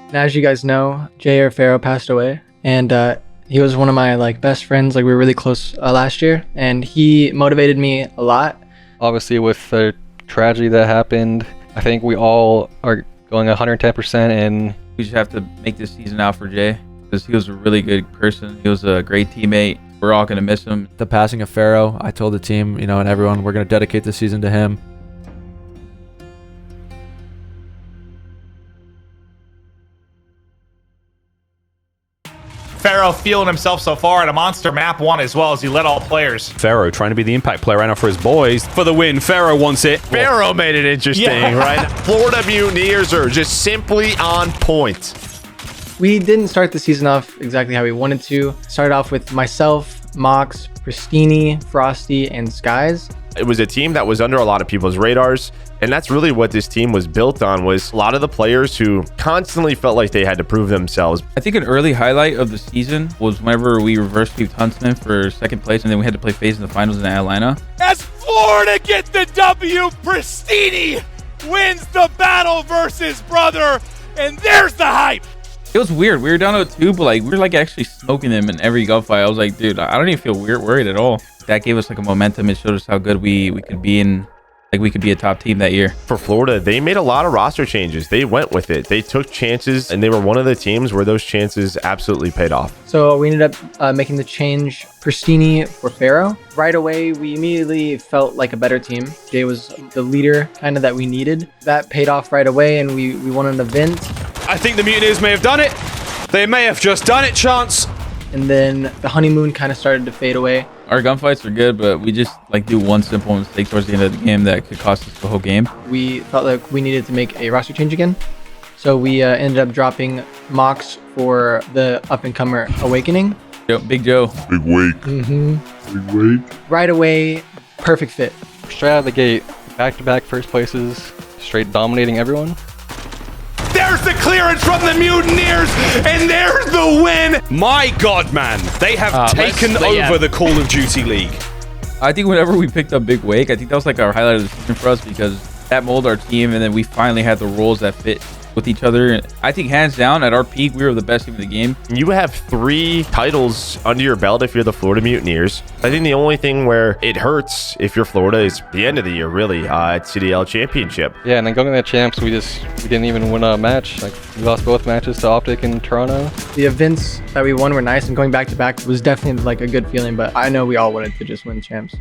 And as you guys know, Fero passed away, and he was one of my best friends. We were really close last year, and he motivated me a lot. Obviously, with the tragedy that happened, I think we all are going 110%, and we just have to make this season out for Jay because he was a really good person. He was a great teammate. We're all going to miss him. The passing of Fero, I told the team, and everyone, we're going to dedicate this season to him. Fero feeling himself so far at a monster map 1 as well as he led all players. Fero trying to be the impact player right now for his boys. For the win, Fero wants it. Fero made it interesting, right? Florida Mutineers are just simply on point. We didn't start the season off exactly how we wanted to. Started off with myself, Maux, Prestinni, Frosty, and Skyz. It was a team that was under a lot of people's radars, and that's really what this team was built on, was a lot of the players who constantly felt like they had to prove themselves. I think an early highlight of the season was whenever we reverse sweeped Huntsman for second place, and then we had to play FaZe in the finals in Atlanta. As Florida gets the W, Prestinni wins the battle versus brother, and there's the hype. It was weird. We were down 0-2, but we were actually smoking them in every gunfight. I was like, dude, I don't even feel worried at all. That gave us a momentum. It showed us how good we could be in. We could be a top team that year. For Florida, they made a lot of roster changes. They went with it. They took chances, and they were one of the teams where those chances absolutely paid off. So we ended up making the change Prestinni for Fero. Right away, we immediately felt like a better team. Jay was the leader kind of that we needed. That paid off right away, and we won an event. I think the Mutineers may have done it. They may have just done it, Chance. And then the honeymoon kind of started to fade away. Our gunfights are good, but we just do one simple mistake towards the end of the game that could cost us the whole game. We felt like we needed to make a roster change again. So we ended up dropping Maux for the up-and-comer Owakening. Big Joe. Big Wake. Big Wake. Right away, perfect fit. straight out of the gate, back-to-back first places, straight dominating everyone. There's the clearance from the Mutineers, and there's the win. My God, man, they have taken over the Call of Duty League. I think whenever we picked up Big Wake, I think that was like our highlight of the season for us because that molded our team, and then we finally had the roles that fit with each other. And I think hands down at our peak, we were the best team in the game. You have 3 titles under your belt if you're the Florida Mutineers. I think the only thing where it hurts if you're Florida is the end of the year, really, at CDL Championship. Yeah, and then going to the champs, we didn't even win a match. Like, we lost both matches to Optic in Toronto. The events that we won were nice, and going back to back was definitely like a good feeling, but I know we all wanted to just win champs.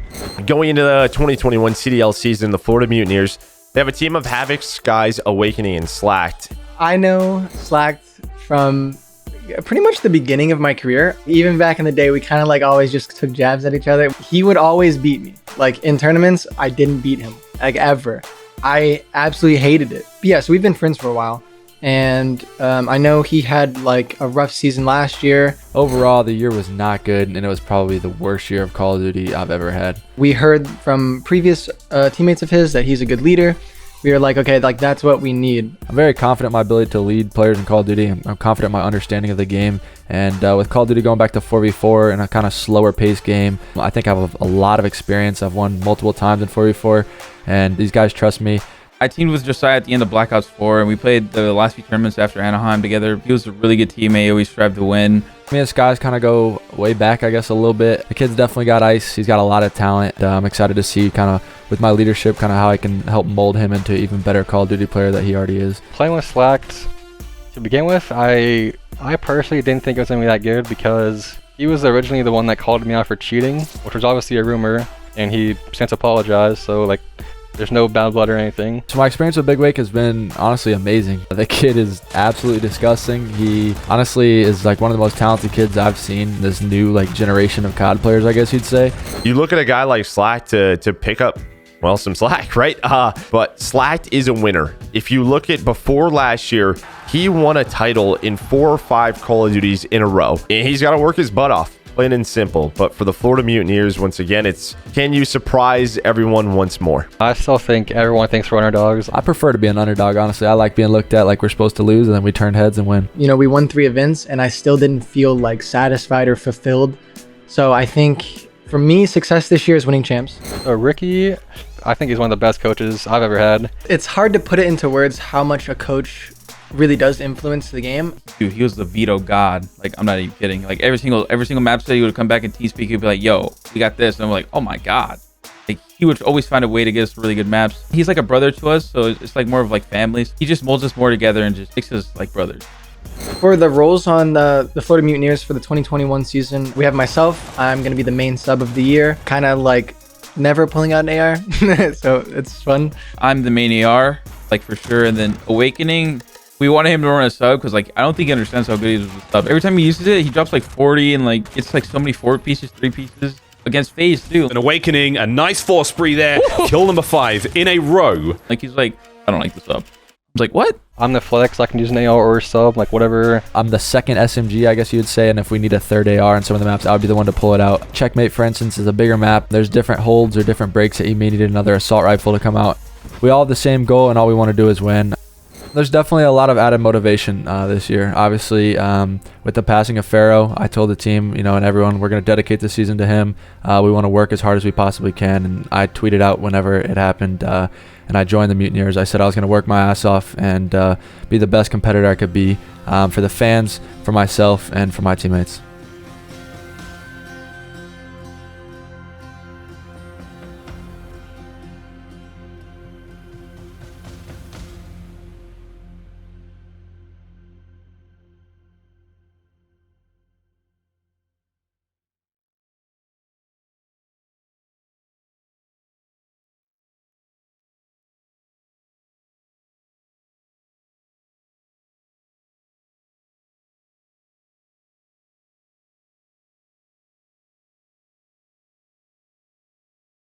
Going into the 2021 CDL season, the Florida Mutineers, they have a team of Havok, Skyz, Owakening, and Slacked. I know Slacked from pretty much the beginning of my career. Even back in the day, we kind of like always just took jabs at each other. He would always beat me. Like in tournaments, I didn't beat him, like ever. I absolutely hated it. But yeah, so we've been friends for a while. And I know he had like a rough season last year. Overall, the year was not good, and it was probably the worst year of Call of Duty I've ever had. We heard from previous teammates of his that he's a good leader. We were like, okay, like that's what we need. I'm very confident in my ability to lead players in Call of Duty. I'm confident in my understanding of the game. And with Call of Duty going back to 4v4 and a kind of slower paced game, I think I have a lot of experience. I've won multiple times in 4v4, and these guys trust me. I teamed with Josiah at the end of Black Ops 4, and we played the last few tournaments after Anaheim together. He was a really good teammate, always strived to win. Me and Skyz kind of go way back, I guess, a little bit. The kid's definitely got ice. He's got a lot of talent. I'm excited to see kind of with my leadership, kind of how I can help mold him into an even better Call of Duty player that he already is. Playing with Slacked, to begin with, I personally didn't think it was going to be that good because he was originally the one that called me out for cheating, which was obviously a rumor, and he since apologized, so like there's no bad blood or anything. So my experience with Big Wake has been honestly amazing. The kid is absolutely disgusting. He honestly is like one of the most talented kids I've seen, this new like generation of COD players, I guess you'd say. You look at a guy like Slack to pick up, well, some slack, right? But Slack is a winner. If you look at before last year, he won a title in 4 or 5 Call of Duties in a row. And he's got to work his butt off. Plain and simple. But for the Florida Mutineers, once again, it's can you surprise everyone once more? I still think everyone thinks we're underdogs. I prefer to be an underdog, honestly. I like being looked at like we're supposed to lose, and then we turn heads and win. You know, we won 3 events, and I still didn't feel like satisfied or fulfilled. So I think for me, success this year is winning champs. Ricky, I think he's one of the best coaches I've ever had. It's hard to put it into words how much a coach really does influence the game. Dude, he was the veto god. Like, I'm not even kidding. Like, every single map set, he would come back in TeamSpeak. He'd be like, yo, we got this. And I'm like, oh my God. Like, he would always find a way to get us really good maps. He's like a brother to us, so it's like more of like families. He just molds us more together and just makes us like brothers. For the roles on the Florida Mutineers for the 2021 season, we have myself. I'm going to be the main sub of the year. Kind of like never pulling out an AR, so it's fun. I'm the main AR, like for sure. And then Awakening, we wanted him to run a sub because like I don't think he understands how good he is with the sub. Every time he uses it, he drops like 40 and like it's like so many 4 pieces, 3 pieces against FaZe too. An Awakening, a nice force spree there. Kill number 5 in a row. Like he's like, I don't like the sub. I was like, what? I'm the flex. I can use an AR or sub, like whatever. I'm the second SMG, I guess you would say, and if we need a third AR on some of the maps, I would be the one to pull it out. Checkmate, for instance, is a bigger map. There's different holds or different breaks that you may need another assault rifle to come out. We all have the same goal, and all we want to do is win. There's definitely a lot of added motivation this year. Obviously, with the passing of Fero, I told the team, and everyone, we're going to dedicate the season to him. We want to work as hard as we possibly can, and I tweeted out whenever it happened, and I joined the Mutineers. I said I was going to work my ass off and be the best competitor I could be for the fans, for myself, and for my teammates.